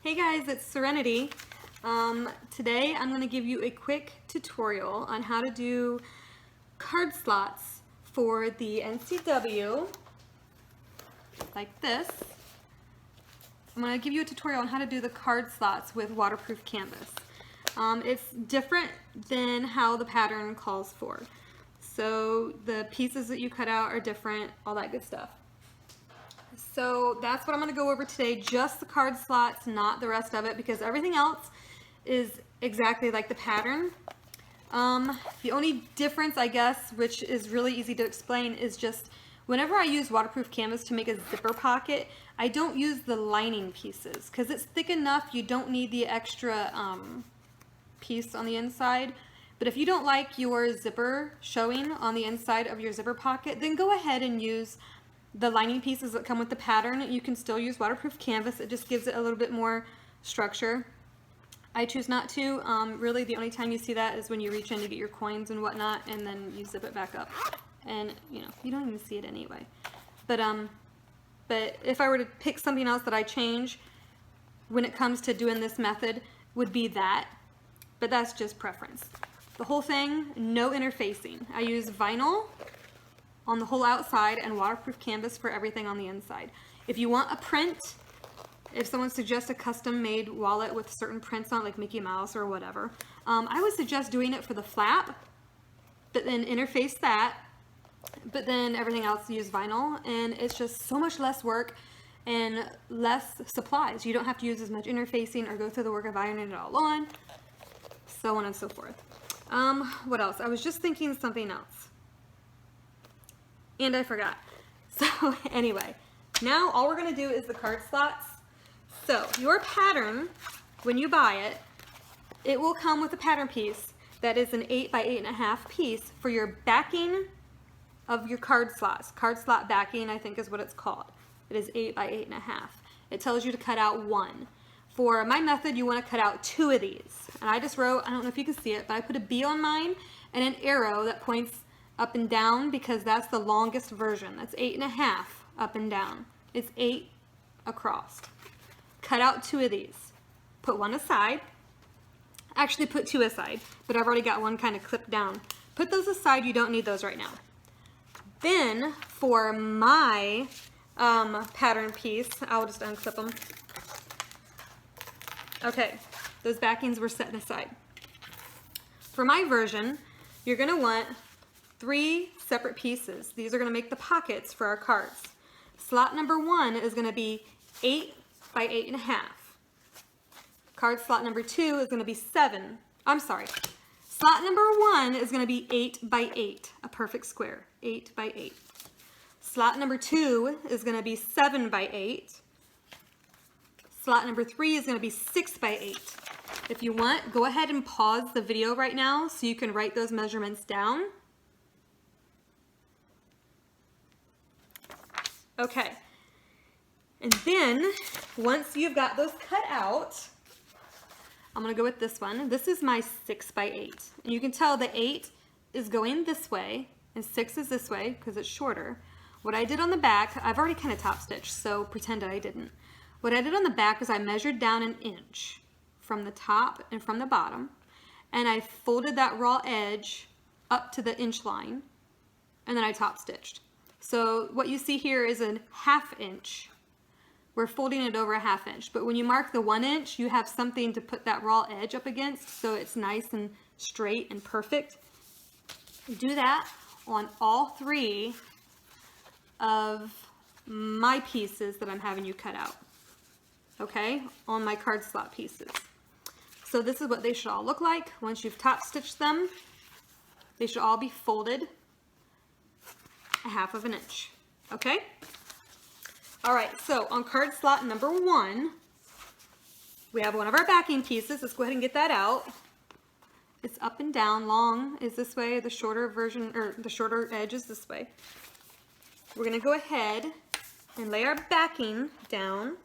Hey guys, it's Serenity. Today I'm going to give you a quick tutorial on how to do card slots for the NCW, like this. I'm going to give you a tutorial on how to do the card slots with waterproof canvas. It's different than how the pattern calls for. So the pieces that you cut out are different, all that good stuff. So that's what I'm going to go over today, just the card slots, not the rest of it, because everything else is exactly like the pattern. The only difference, I guess, which is really easy to explain, is just whenever I use waterproof canvas to make a zipper pocket, I don't use the lining pieces because it's thick enough. You don't need the extra piece on the inside. But if you don't like your zipper showing on the inside of your zipper pocket, then go ahead and use the lining pieces that come with the pattern. You can still use waterproof canvas. It just gives it a little bit more structure. I choose not to. Really, the only time you see that is when you reach in to get your coins and whatnot, and then you zip it back up. And, you know, you don't even see it anyway. But if I were to pick something else that I change when it comes to doing this method, would be that. But that's just preference. The whole thing, no interfacing. I use vinyl on the whole outside and waterproof canvas for everything on the inside. If you want a print, if someone suggests a custom made wallet with certain prints on it, like Mickey Mouse or whatever, I would suggest doing it for the flap, but then interface that, but then everything else use vinyl, and it's just so much less work and less supplies. You don't have to use as much interfacing or go through the work of ironing it all on, so on and so forth. What else? I was just thinking something else. And I forgot. So anyway, now all we're going to do is the card slots. So your pattern, when you buy it, it will come with a pattern piece that is an 8 by 8.5 piece for your backing of your card slots. Card slot backing, I think, is what it's called. It is 8 by 8.5. It tells you to cut out 1. For my method, you want to cut out 2 of these. And I just wrote, I don't know if you can see it, but I put a B on mine and an arrow that points up and down because that's the longest version. That's 8.5 up and down. It's 8 across. Cut out 2 of these. Put 1 aside. Actually put 2 aside, but I've already got 1 kind of clipped down. Put those aside, you don't need those right now. Then for my pattern piece, I'll just unclip them. Okay, those backings were set aside. For my version, you're going to want 3 separate pieces. These are going to make the pockets for our cards. Slot number 1 is going to be 8 by 8.5. Card slot number 2 is going to be 7. I'm sorry. Slot number 1 is going to be 8 by 8, a perfect square, 8 by 8. Slot number 2 is going to be 7 by 8. Slot number 3 is going to be 6 by 8. If you want, go ahead and pause the video right now so you can write those measurements down. Okay. And then, once you've got those cut out, I'm going to go with this one. This is my 6 by 8. And you can tell the 8 is going this way, and 6 is this way because it's shorter. What I did on the back, I've already kind of top stitched, so pretend I didn't. What I did on the back was I measured down 1 inch from the top and from the bottom, and I folded that raw edge up to the inch line, and then I top stitched. So what you see here is a 1/2 inch. We're folding it over a 1/2 inch, but when you mark the 1 inch, you have something to put that raw edge up against, so it's nice and straight and perfect. Do that on all 3 of my pieces that I'm having you cut out. Okay, on my card slot pieces. So this is what they should all look like. Once you've top stitched them, they should all be folded a 1/2 inch. Okay? All right, so on card slot number 1, we have one of our backing pieces. Let's go ahead and get that out. It's up and down. Long is this way. The shorter version, or the shorter edge is this way. We're going to go ahead and lay our backing down.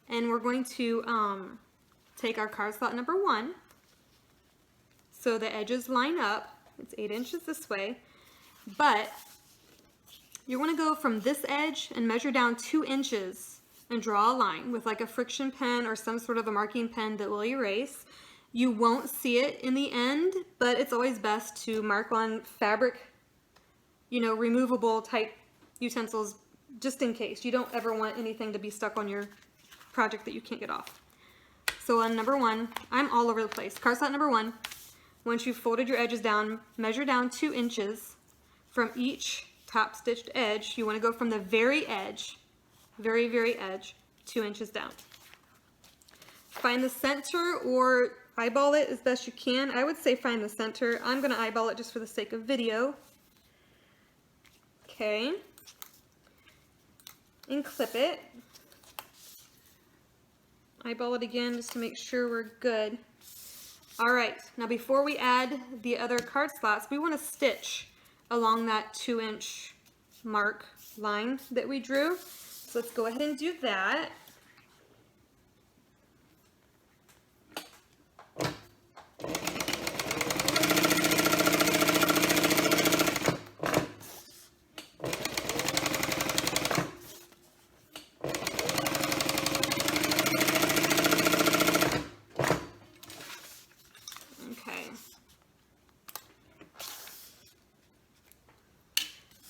And we're going to take our card slot number 1. So the edges line up. It's 8 inches this way. But you want to go from this edge and measure down 2 inches and draw a line with like a friction pen or some sort of a marking pen that will erase. You won't see it in the end, but it's always best to mark on fabric, you know, removable type utensils, just in case. You don't ever want anything to be stuck on your project that you can't get off. So on number 1, I'm all over the place. Card slot number 1, once you've folded your edges down, measure down 2 inches from each top stitched edge. You want to go from the very edge, very edge, 2 inches down. Find the center or eyeball it as best you can. I would say find the center. I'm going to eyeball it just for the sake of video. Okay. And clip it. Eyeball it again just to make sure we're good. Alright, now before we add the other card slots, we want to stitch along that 2-inch mark line that we drew. So let's go ahead and do that.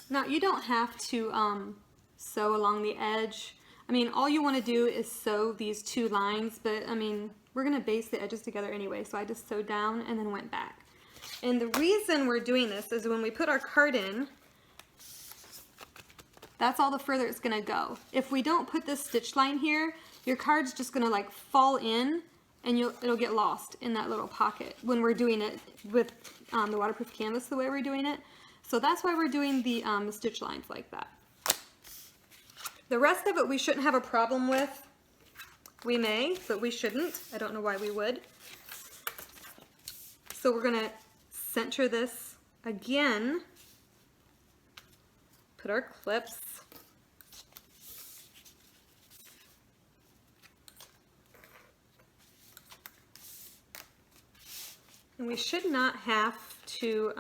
Now you don't have to sew along the edge. I mean, all you want to do is sew these 2 lines, but I mean, we're going to baste the edges together anyway, so I just sewed down and then went back. And the reason we're doing this is when we put our card in, that's all the further it's going to go. If we don't put this stitch line here, your card's just going to like fall in and it'll get lost in that little pocket when we're doing it with the waterproof canvas the way we're doing it. So that's why we're doing the stitch lines like that. The rest of it we shouldn't have a problem with. We may, but we shouldn't. I don't know why we would. So we're going to center this again. Put our clips. And we should not have to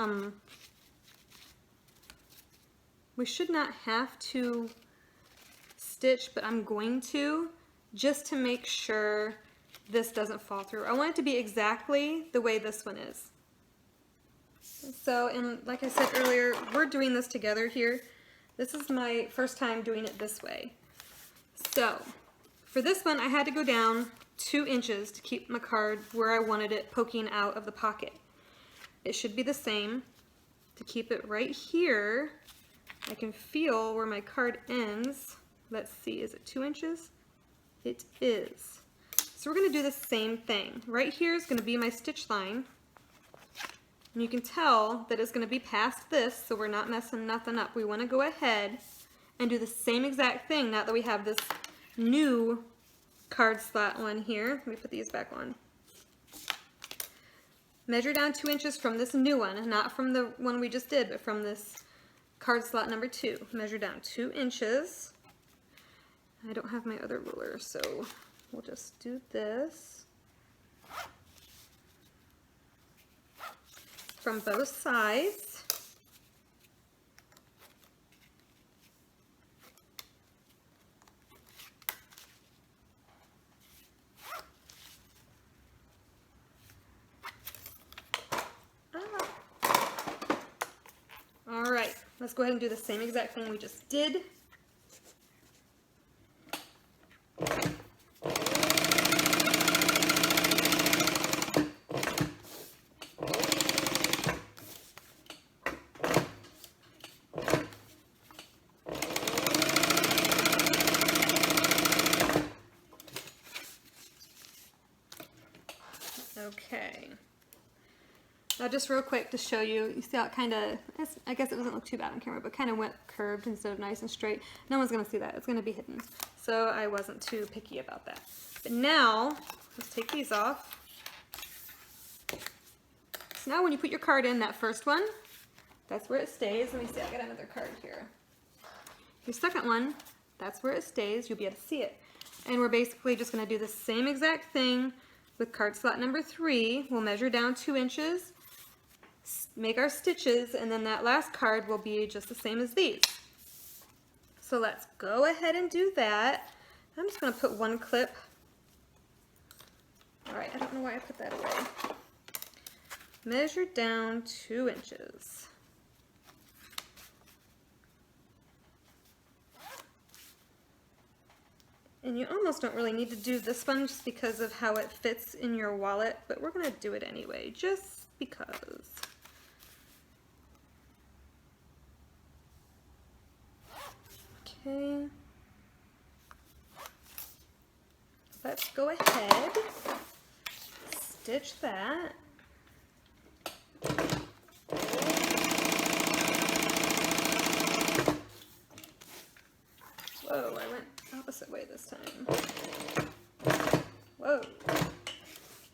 stitch, but I'm going to, just to make sure this doesn't fall through. I want it to be exactly the way this one is. So, and like I said earlier, we're doing this together here. This is my first time doing it this way. So, for this one, I had to go down 2 inches to keep my card where I wanted it poking out of the pocket. It should be the same. To keep it right here, I can feel where my card ends. Let's see, is it 2 inches? It is. So we're going to do the same thing. Right here is going to be my stitch line. And you can tell that it's going to be past this, so we're not messing nothing up. We want to go ahead and do the same exact thing now that we have this new card slot on here. Let me put these back on. Measure down 2 inches from this new one, not from the one we just did, but from this card slot number 2. Measure down 2 inches. I don't have my other ruler, so we'll just do this. From both sides. All right, let's go ahead and do the same exact thing we just did. Okay. Now just real quick to show you, you see how it kind of, I guess it doesn't look too bad on camera, but kind of went curved instead of nice and straight. No one's going to see that. It's going to be hidden. So I wasn't too picky about that. But now, let's take these off. So now when you put your card in, that first one, that's where it stays. Let me see, I got another card here. Your second one, that's where it stays. You'll be able to see it. And we're basically just going to do the same exact thing with card slot number 3. We'll measure down 2 inches, make our stitches, and then that last card will be just the same as these. So let's go ahead and do that. I'm just going to put one clip. All right, I don't know why I put that away. Measure down 2 inches. And you almost don't really need to do this one just because of how it fits in your wallet, but we're going to do it anyway, just because. Okay. Let's go ahead, stitch that. Whoa, I went opposite way this time. Whoa.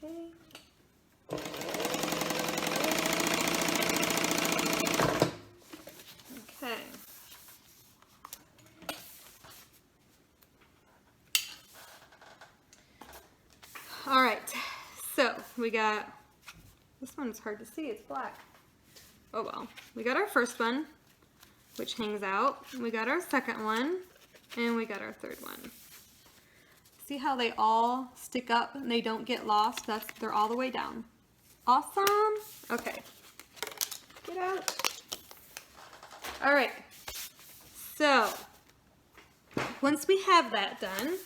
Okay. Okay. All right, so we got, this one's hard to see, it's black. Oh well. We got our first one, which hangs out. We got our second one, and we got our third one. See how they all stick up and they don't get lost? They're all the way down. Awesome. Okay. Get out. All right. So once we have that done,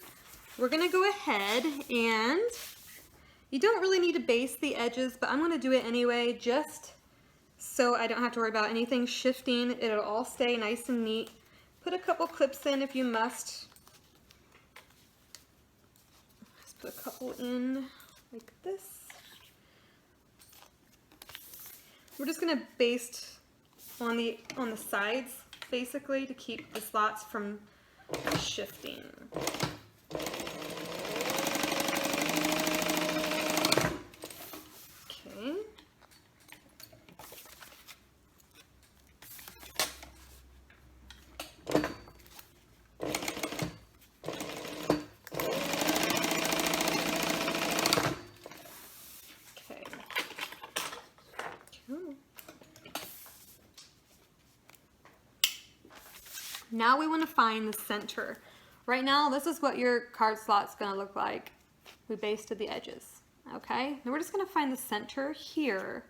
we're gonna go ahead and you don't really need to baste the edges, but I'm gonna do it anyway just so I don't have to worry about anything shifting. It'll all stay nice and neat. Put a couple clips in if you must. Just put a couple in like this. We're just gonna baste on the sides basically to keep the slots from shifting. Okay. Now we want to find the center. Right now, this is what your card slot's going to look like. We basted the edges, okay? Now we're just going to find the center here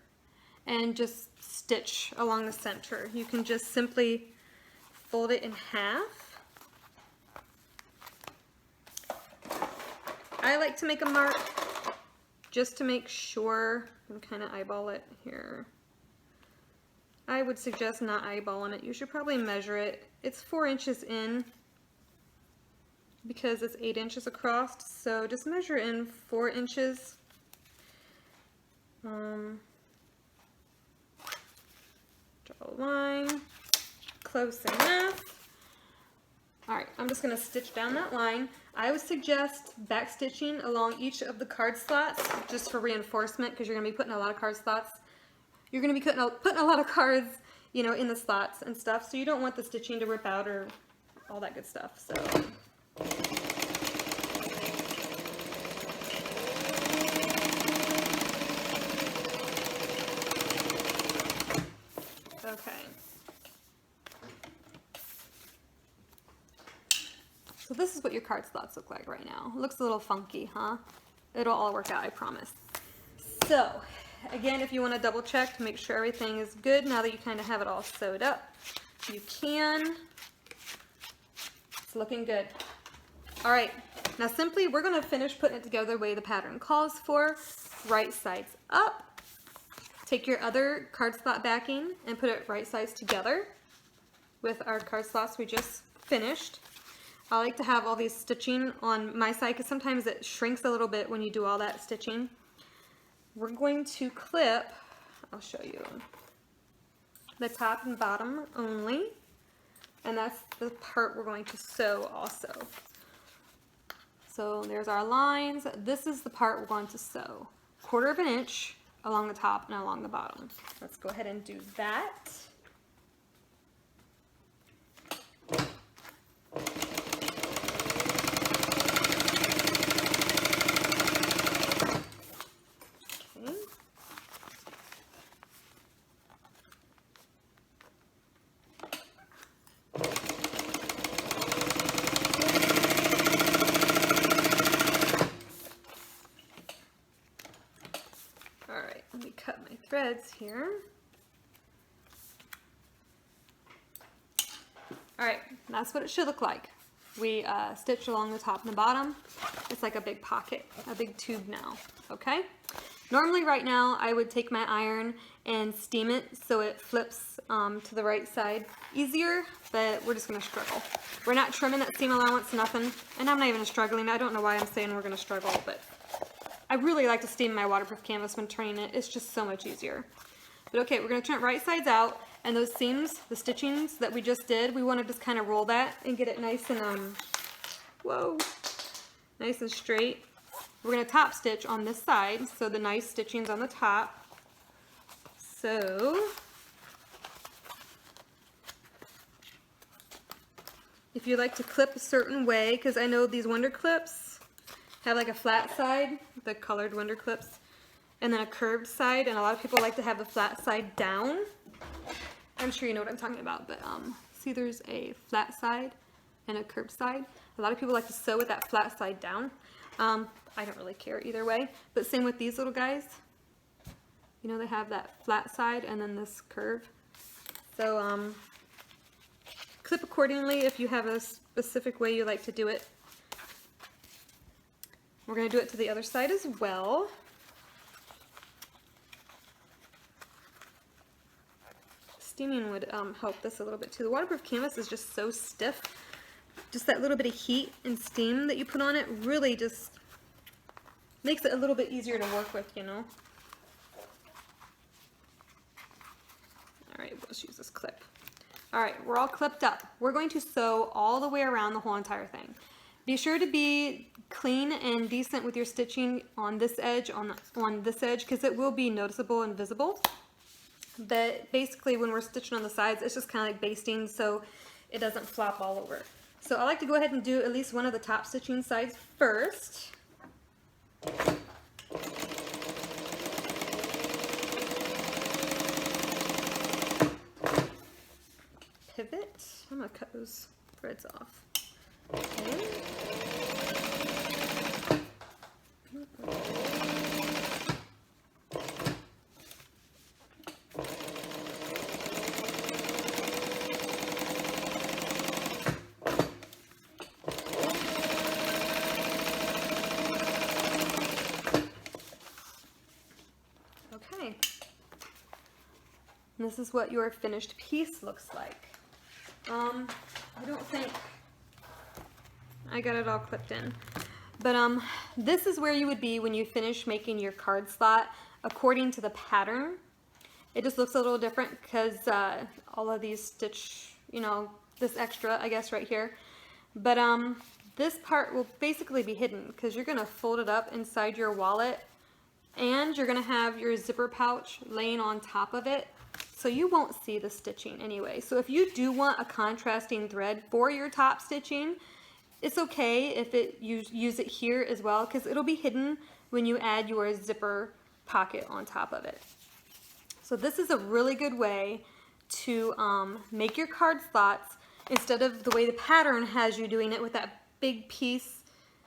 and just stitch along the center. You can just simply fold it in half. I like to make a mark just to make sure and kind of eyeball it here. I would suggest not eyeballing it. You should probably measure it. It's 4 inches in because it's 8 inches across, so just measure in 4 inches. Draw a line, close enough. All right, I'm just gonna stitch down that line. I would suggest back stitching along each of the card slots just for reinforcement because you're gonna be putting a lot of card slots. You're gonna be putting a lot of cards, you know, in the slots and stuff, so you don't want the stitching to rip out or all that good stuff, so. Okay. So this is what your card slots look like right now. It looks a little funky, huh? It'll all work out, I promise. So, again, if you want to double check to make sure everything is good now that you kind of have it all sewed up, you can. It's looking good. All right, now simply we're going to finish putting it together the way the pattern calls for. Right sides up. Take your other card slot backing and put it right sides together with our card slots we just finished. I like to have all these stitching on my side because sometimes it shrinks a little bit when you do all that stitching. We're going to clip, I'll show you, the top and bottom only, and that's the part we're going to sew also. So there's our lines. This is the part we're going to sew. 1/4 inch along the top and along the bottom. Let's go ahead and do that. threads here. All right, that's what it should look like. We stitched along the top and the bottom. It's like a big pocket, a big tube now, okay? Normally right now I would take my iron and steam it so it flips to the right side easier, but we're just gonna struggle. We're not trimming that seam allowance, nothing, and I'm not even struggling. I don't know why I'm saying we're gonna struggle, but I really like to steam my waterproof canvas when turning it. It's just so much easier. But okay, we're gonna turn it right sides out, and those seams, the stitchings that we just did, we wanna just kind of roll that and get it nice and, whoa, nice and straight. We're gonna top stitch on this side, so the nice stitching's on the top. So, if you like to clip a certain way, because I know these Wonder Clips have like a flat side, the colored Wonder Clips, and then a curved side, and a lot of people like to have the flat side down. I'm sure you know what I'm talking about, but see there's a flat side and a curved side. A lot of people like to sew with that flat side down. I don't really care either way, but same with these little guys. You know, they have that flat side and then this curve. So clip accordingly if you have a specific way you like to do it. We're going to do it to the other side as well. Steaming would help this a little bit too. The waterproof canvas is just so stiff. Just that little bit of heat and steam that you put on it really just makes it a little bit easier to work with, you know. Alright, let's use this clip. Alright, we're all clipped up. We're going to sew all the way around the whole entire thing. Be sure to be clean and decent with your stitching on this edge, on this edge, because it will be noticeable and visible. But basically when we're stitching on the sides, it's just kind of like basting so it doesn't flop all over. So I like to go ahead and do at least one of the top stitching sides first. Pivot. I'm going to cut those threads off. Okay. Okay. And this is what your finished piece looks like. I don't think I got it all clipped in. But this is where you would be when you finish making your card slot according to the pattern. It just looks a little different because all of these stitch, you know, this extra, I guess, right here. But this part will basically be hidden because you're going to fold it up inside your wallet and you're going to have your zipper pouch laying on top of it. So you won't see the stitching anyway. So if you do want a contrasting thread for your top stitching, it's okay if you use it here as well because it'll be hidden when you add your zipper pocket on top of it. So this is a really good way to make your card slots instead of the way the pattern has you doing it with that big piece.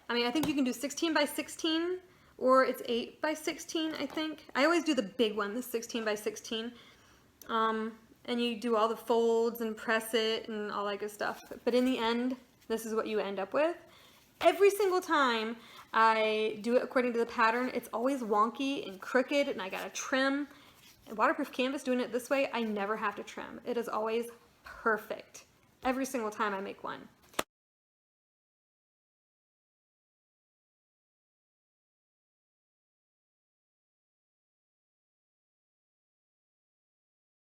I mean, I think you can do 16 by 16 or it's 8 by 16, I think. I always do the big one, the 16 by 16. And you do all the folds and press it and all that good stuff. But in the end, this is what you end up with. Every single time I do it according to the pattern, it's always wonky and crooked and I gotta trim. And waterproof canvas, doing it this way, I never have to trim. It is always perfect. Every single time I make one.